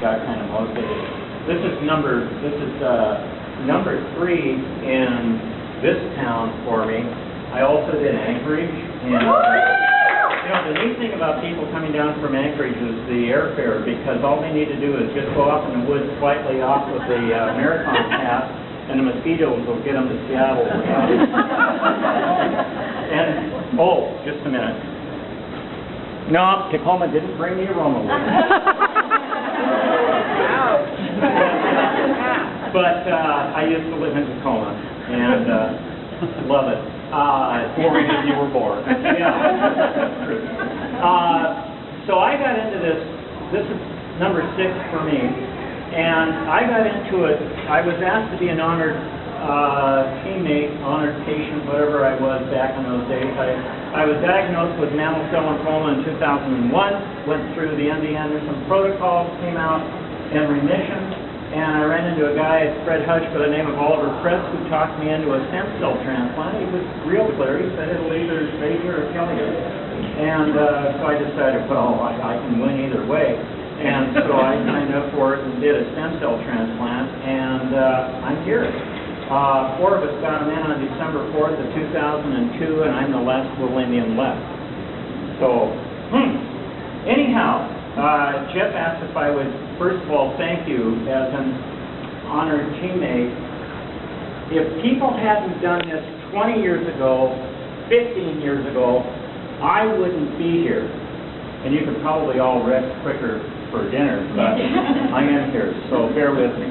got kind of motivated. This is number 3 in this town for me. I also did Anchorage, and the neat thing about people coming down from Anchorage is the airfare, because all they need to do is just go off in the woods slightly off of the Marathon path, and the mosquitoes will get them to Seattle. And just a minute. No, Tacoma didn't bring the aroma with it. But I used to live in Tacoma, and love it. Before you were born. Yeah. So I got into this. This is number 6 for me, and I got into it. I was asked to be an honored teammate, honored patient, whatever I was back in those days. I was diagnosed with mantle cell lymphoma in 2001, went through the MD Anderson protocols, came out in remission, and I ran into a guy at Fred Hutch by the name of Oliver Press, who talked me into a stem cell transplant. He was real clear. He said it'll either save you or kill you. And so I decided, well, I can win either way. And so I signed up for it and did a stem cell transplant, and I'm here. 4 of us got them in on December 4th of 2002, and I'm the last little Indian left. So, anyhow, Jeff asked if I would, first of all, thank you as an honored teammate. If people hadn't done this 20 years ago, 15 years ago, I wouldn't be here. And you could probably all rest quicker for dinner, but I am here, so bear with me.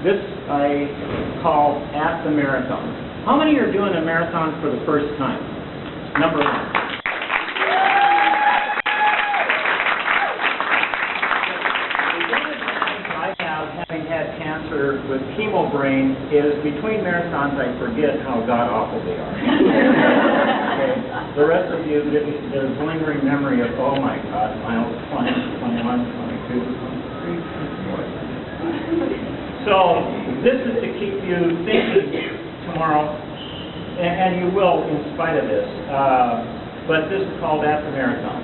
This I call At the Marathon. How many are doing a marathon for the first time? Number 1. Having had cancer with chemo brain, is between marathons I forget how god-awful they are. Okay. The rest of you, there's lingering memory of, oh my God, miles 20, 21, 22, 23, 24. So this is to keep you thinking tomorrow, and you will in spite of this, but this is called At the Marathon.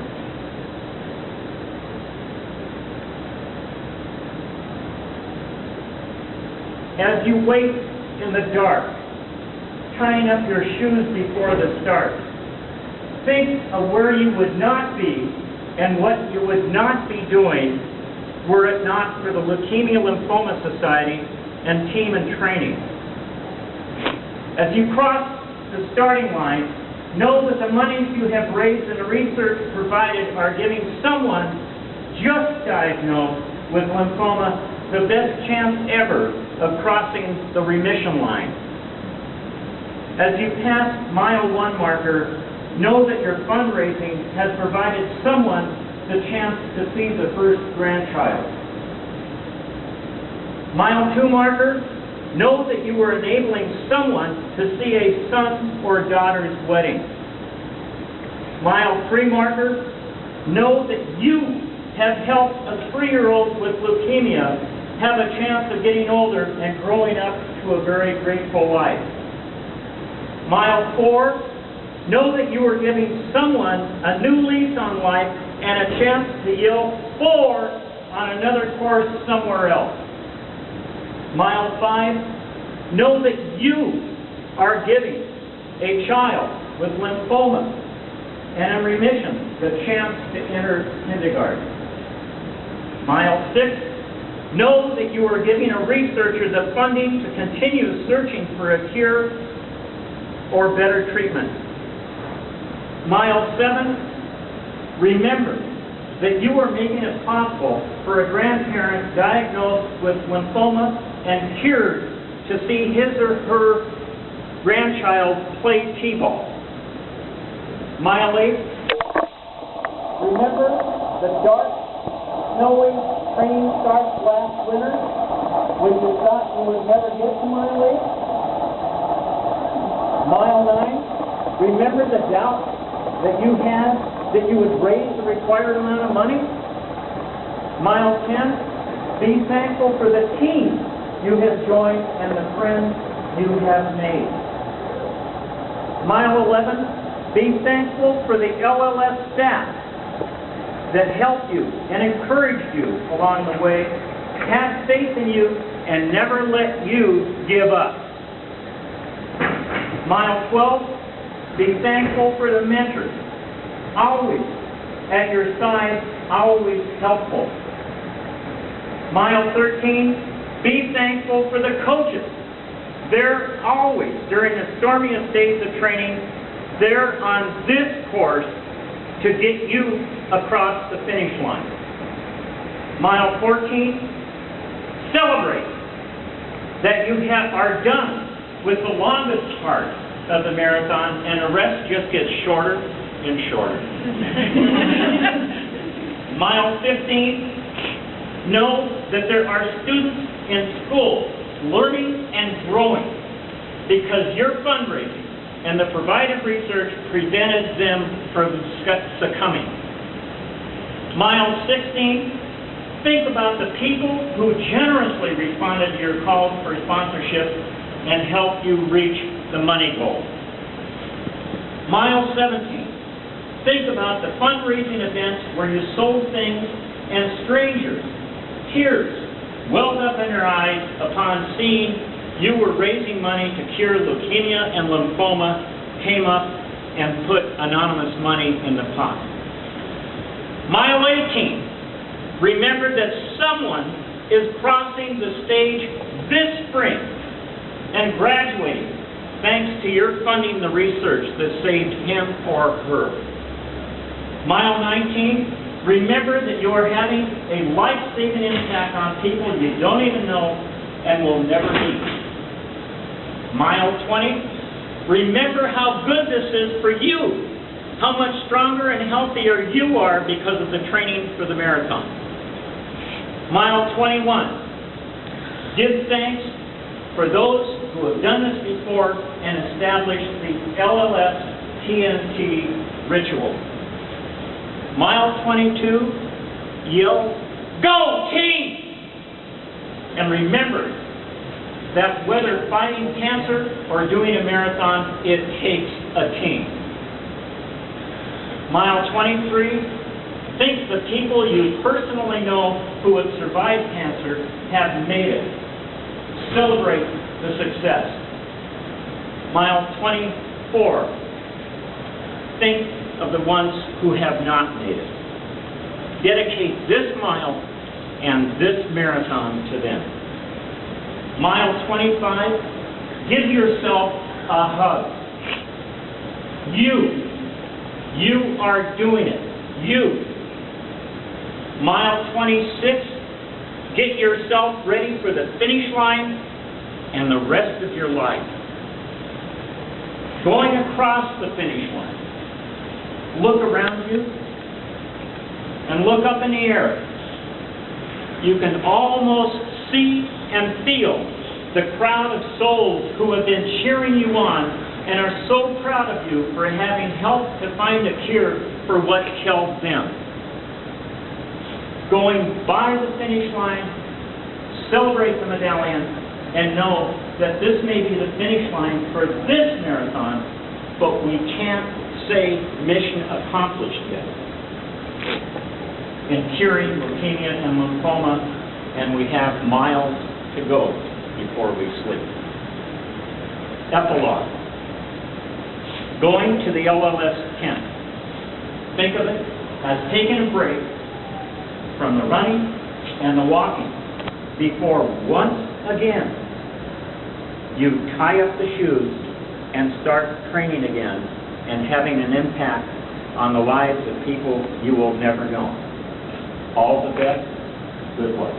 As you wait in the dark, tying up your shoes before the start, think of where you would not be and what you would not be doing were it not for the Leukemia Lymphoma Society and team and training. As you cross the starting line, know that the monies you have raised and the research provided are giving someone just diagnosed with lymphoma the best chance ever of crossing the remission line. As you pass mile 1 marker, know that your fundraising has provided someone the chance to see the first grandchild. Mile 2 marker, know that you are enabling someone to see a son or daughter's wedding. Mile 3 marker, know that you have helped a 3-year-old with leukemia have a chance of getting older and growing up to a very grateful life. Mile 4, know that you are giving someone a new lease on life and a chance to yell 4 on another course somewhere else. Mile 5, know that you are giving a child with lymphoma and in remission the chance to enter kindergarten. Mile 6, know that you are giving a researcher the funding to continue searching for a cure or better treatment. Mile 7, remember that you are making it possible for a grandparent diagnosed with lymphoma and cured to see his or her grandchild play t-ball. Mile 8, remember the dark, snowy training starts last winter when you thought you would never get to Mile 8? Mile 9, remember the doubt that you had that you would raise the required amount of money? Mile 10, be thankful for the team you have joined and the friends you have made. Mile 11, be thankful for the LLS staff that helped you and encouraged you along the way, have faith in you, and never let you give up. Mile 12, be thankful for the mentors, always at your side, always helpful. Mile 13, be thankful for the coaches. They're always, during the stormiest days of training, they're on this course to get you across the finish line. Mile 14, celebrate that you are done with the longest part of the marathon, and the rest just gets shorter and shorter. Mile 15, know that there are students in school learning and growing because your fundraising and the provided research prevented them from succumbing. Mile 16, think about the people who generously responded to your calls for sponsorship and helped you reach the money goal. Mile 17, think about the fundraising events where you sold things and strangers, tears welled up in their eyes upon seeing you were raising money to cure leukemia and lymphoma, came up and put anonymous money in the pot. Mile 18, remember that someone is crossing the stage this spring and graduating thanks to your funding the research that saved him or her. Mile 19, remember that you are having a life-saving impact on people you don't even know and will never meet. Mile 20, remember how good this is for you, how much stronger and healthier you are because of the training for the marathon. Mile 21, give thanks for those who have done this before and established the LLS TNT ritual. Mile 22, yell, "Go team!" And remember that whether fighting cancer or doing a marathon, it takes a team. Mile 23, think the people you personally know who have survived cancer have made it. Celebrate the success. Mile 24, think of the ones who have not made it. Dedicate this mile and this marathon to them. Mile 25, give yourself a hug. You are doing it. You. Mile 26, get yourself ready for the finish line and the rest of your life. Going across the finish line, look around you and look up in the air. You can almost see and feel the crowd of souls who have been cheering you on and are so proud of you for having helped to find a cure for what killed them. Going by the finish line, celebrate the medallion, and know that this may be the finish line for this marathon, but we can't say mission accomplished yet in curing leukemia and lymphoma, and we have miles to go before we sleep. Epilogue. Going to the LLS tent. Think of it as taking a break from the running and the walking before once again you tie up the shoes and start training again and having an impact on the lives of people you will never know. All the best. Good luck.